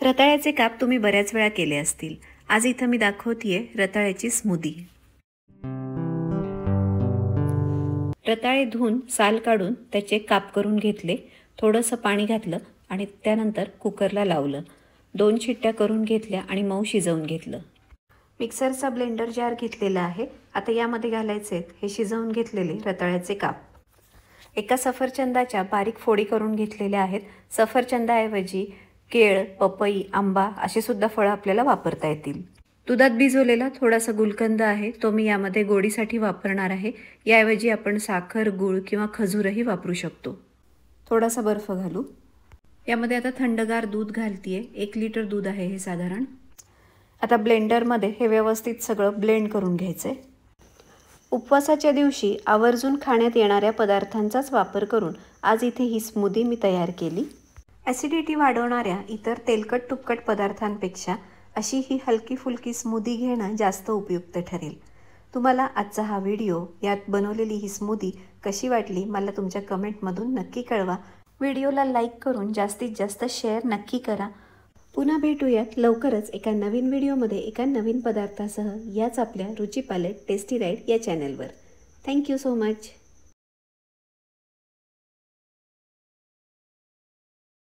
रताळ्याचे काप तुम्ही बऱ्याच वेळा केले असतील। आज इथं मी दाखवतेय रताळ्याची स्मूदी। रताळे धुवून साल काढून त्याचे काप करून घेतले, थोडंसं पाणी घातलं आणि त्यानंतर कुकरला लावलं। 2 शिट्ट्या करून घेतल्या आणि मऊ शिजवून घेतलं। मिक्सरचा ब्लेंडर जार घेतलेला आहे। आता यामध्ये घालायचे हे शिजवून घेतलेले रताळ्याचे काप। एका सफरचंदाच्या बारीक फोडी करून घेतलेल्या आहेत। सफरचंदाऐवजी केळ, पपई, आंबा असे सुद्धा फळं आपल्याला वापरता येतील। दुधात भिजवलेला थोडासा गुलकंद आहे, तो मी यामध्ये गोडीसाठी वापरणार आहे। याऐवजी आपण साखर, गूळ किंवा खजूरही वापरू शकतो। थोडासा बर्फ घालू। यामध्ये आता थंडगार दूध घालतीये। 1 लिटर दूध आहे हे साधारण। आता ब्लेंडरमध्ये हे व्यवस्थित सगळं ब्लेंड करून घ्यायचंय। उपवासाच्या दिवशी आवर्जून खाण्यात येणाऱ्या पदार्थांचाच वापर करून आज इथे ही स्मूदी मी तयार केली। ॲसिडिटी वाढवणाऱ्या इतर तेलकट तुपकट पदार्थांपेक्षा अशी ही हलकी फुलकी स्मूदी घेणं जास्त उपयुक्त ठरेल। तुम्हाला आजचा हा व्हिडिओ, यात बनवलेली ही स्मूदी कशी वाटली मला तुमच्या कमेंटमधून नक्की कळवा। व्हिडिओला लाईक करून जास्तीत जास्त शेअर नक्की करा। पुन्हा भेटूयात लवकरच एका नवीन व्हिडिओमध्ये एका नवीन पदार्थासह याच आपल्या रुची पॅलेट टेस्टी राईड या चॅनलवर। Thank you so much.